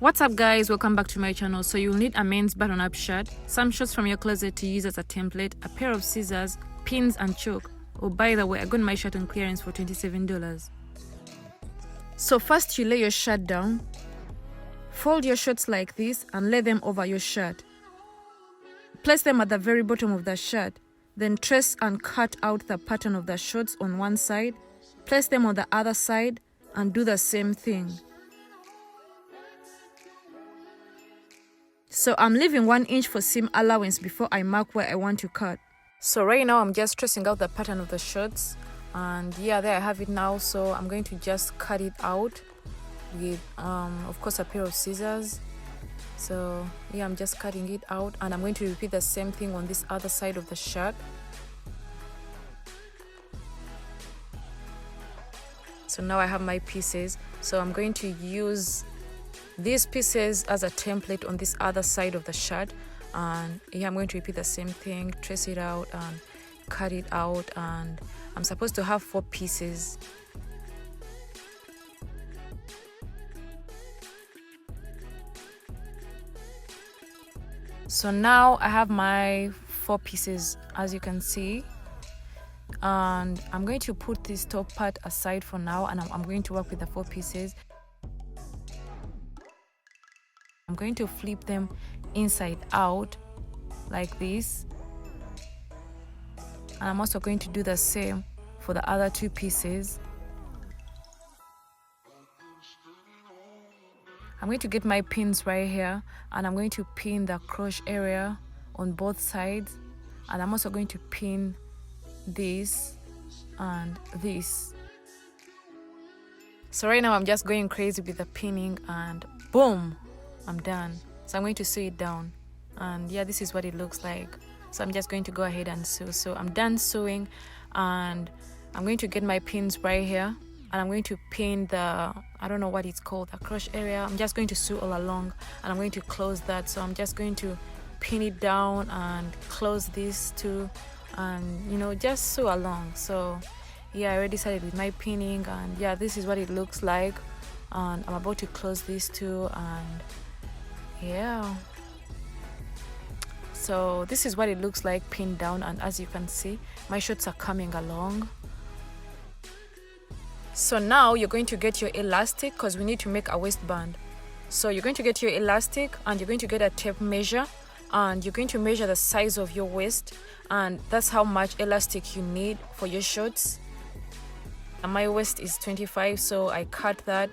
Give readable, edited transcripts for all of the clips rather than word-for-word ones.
What's up guys, welcome back to my channel. So you'll need a men's button-up shirt, some shorts from your closet to use as a template, a pair of scissors, pins and chalk. Oh, by the way, I got my shirt on clearance for $27. So first you lay your shirt down, fold your shorts like this and lay them over your shirt. Place them at the very bottom of the shirt, then trace and cut out the pattern of the shorts on one side, place them on the other side and do the same thing. So I'm leaving 1 inch for seam allowance before I mark where I want to cut. So right now I'm just tracing out the pattern of the shorts, and yeah, there I have it now. So I'm going to just cut it out with of course a pair of scissors. So yeah, I'm just cutting it out, and I'm going to repeat the same thing on this other side of the shirt. So now I have my pieces, so I'm going to use these pieces as a template on this other side of the shirt, and yeah, I'm going to repeat the same thing, trace it out and cut it out, and I'm supposed to have 4 pieces. So now I have my 4 pieces, as you can see, and I'm going to put this top part aside for now, and I'm going to work with the 4 pieces. I'm going to flip them inside out like this, and I'm also going to do the same for the other 2 pieces. I'm going to get my pins right here, and I'm going to pin the crochet area on both sides, and I'm also going to pin this and this. So right now I'm just going crazy with the pinning, and boom, I'm done. So I'm going to sew it down, and yeah, this is what it looks like. So I'm just going to go ahead and sew. So I'm done sewing, and I'm going to get my pins right here, and I'm going to pin the, I don't know what it's called, the crochet area. I'm just going to sew all along, and I'm going to close that. So I'm just going to pin it down and close this too, and you know, just sew along. So yeah, I already started with my pinning, and yeah, this is what it looks like, and I'm about to close this too, and yeah, so this is what it looks like pinned down, and as you can see, my shorts are coming along. So now you're going to get your elastic, because we need to make a waistband. So you're going to get your elastic, and you're going to get a tape measure, and you're going to measure the size of your waist, and that's how much elastic you need for your shorts. And my waist is 25, so I cut that.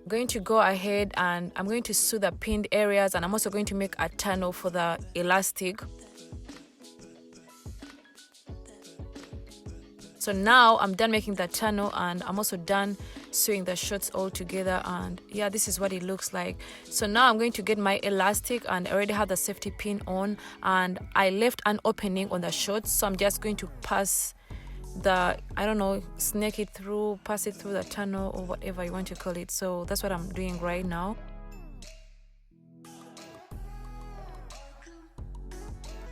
Going to go ahead and I'm going to sew the pinned areas, and I'm also going to make a tunnel for the elastic. So now I'm done making the tunnel, and I'm also done sewing the shorts all together, and yeah, this is what it looks like. So now I'm going to get my elastic, and I already have the safety pin on, and I left an opening on the shorts, so I'm just going to pass the, I don't know, snake it through, pass it through the tunnel, or whatever you want to call it. So that's what I'm doing right now.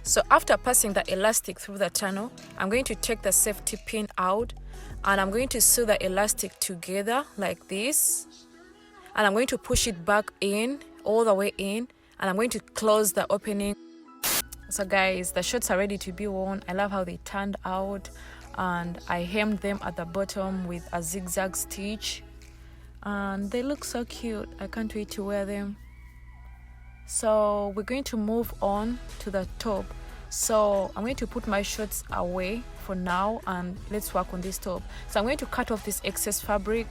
So after passing the elastic through the tunnel, I'm going to take the safety pin out, and I'm going to sew the elastic together like this, and I'm going to push it back in, all the way in, and I'm going to close the opening. So guys, the shorts are ready to be worn. I love how they turned out, and I hemmed them at the bottom with a zigzag stitch, and they look so cute. I can't wait to wear them. So we're going to move on to the top. So I'm going to put my shorts away for now, and let's work on this top. So I'm going to cut off this excess fabric.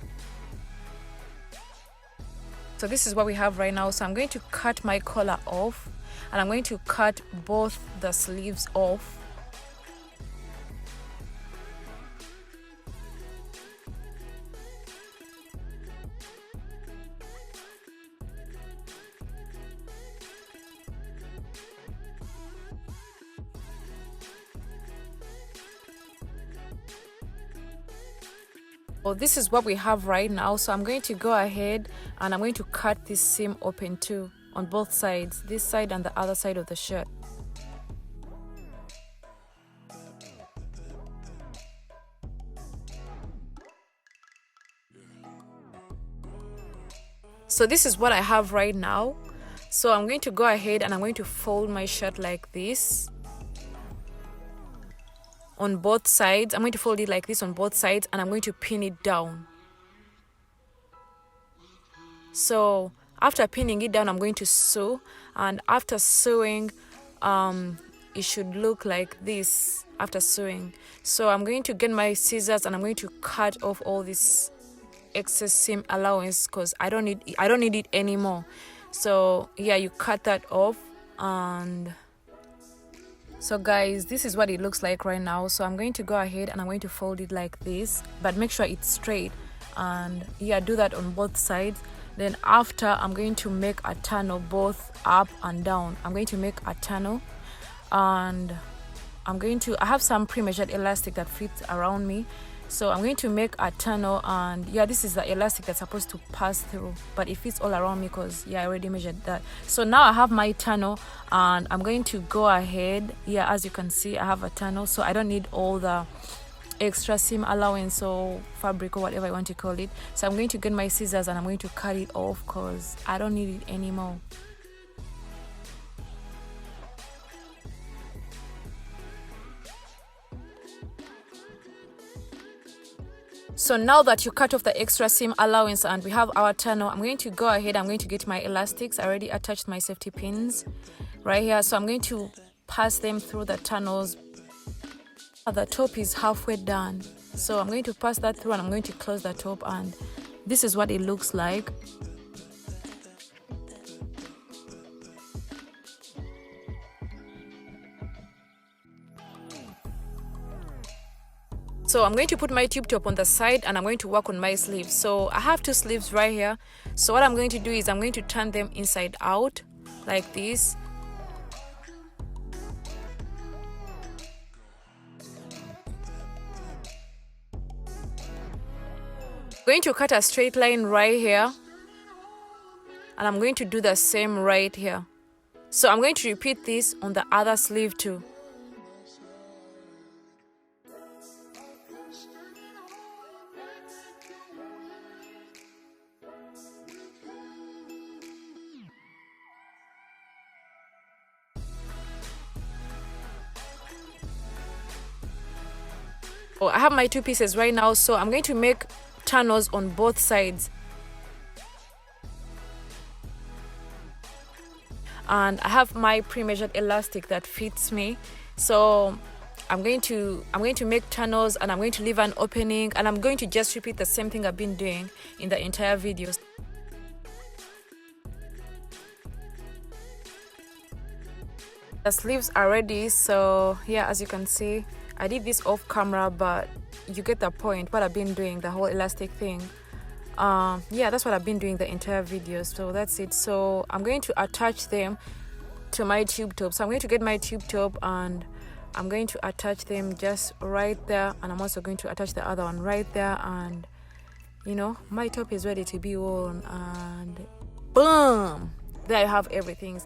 So this is what we have right now. So I'm going to cut my collar off, and I'm going to cut both the sleeves off. So this is what we have right now. So I'm going to go ahead and I'm going to cut this seam open too on both sides, this side and the other side of the shirt. So this is what I have right now. So I'm going to go ahead and I'm going to fold my shirt like this on both sides. I'm going to fold it like this on both sides, and I'm going to pin it down. So after pinning it down, I'm going to sew, and after sewing, it should look like this after sewing. So I'm going to get my scissors and I'm going to cut off all this excess seam allowance because I don't need it anymore. So yeah, you cut that off. And so guys, this is what it looks like right now. So I'm going to go ahead and I'm going to fold it like this, but make sure it's straight. And yeah, do that on both sides. Then after, I'm going to make a tunnel both up and down. I'm going to make a tunnel, and I have some pre-measured elastic that fits around me. So I'm going to make a tunnel, and yeah, this is the elastic that's supposed to pass through, but it fits all around me because yeah, I already measured that. So now I have my tunnel, and I'm going to go ahead. Yeah, as you can see, I have a tunnel, so I don't need all the extra seam allowance or fabric or whatever you want to call it. So I'm going to get my scissors and I'm going to cut it off because I don't need it anymore. So now that you cut off the extra seam allowance and we have our tunnel, I'm going to go ahead, I'm going to get my elastics. I already attached my safety pins right here, so I'm going to pass them through the tunnels. The top is halfway done, so I'm going to pass that through and I'm going to close the top, and this is what it looks like. So I'm going to put my tube top on the side and I'm going to work on my sleeves. So I have two sleeves right here. So what I'm going to do is I'm going to turn them inside out like this. I'm going to cut a straight line right here, and I'm going to do the same right here. So I'm going to repeat this on the other sleeve too. Oh, I have my two pieces right now, so I'm going to make tunnels on both sides. And I have my pre-measured elastic that fits me. So I'm going to make tunnels, and I'm going to leave an opening, and I'm going to just repeat the same thing I've been doing in the entire video. The sleeves are ready, so yeah, as you can see, I did this off camera, but you get the point. What I've been doing, the whole elastic thing, yeah, that's what I've been doing the entire video. So that's it. So I'm going to attach them to my tube top. So I'm going to get my tube top and I'm going to attach them just right there, and I'm also going to attach the other one right there, and you know, my top is ready to be worn, and boom, there you have everything.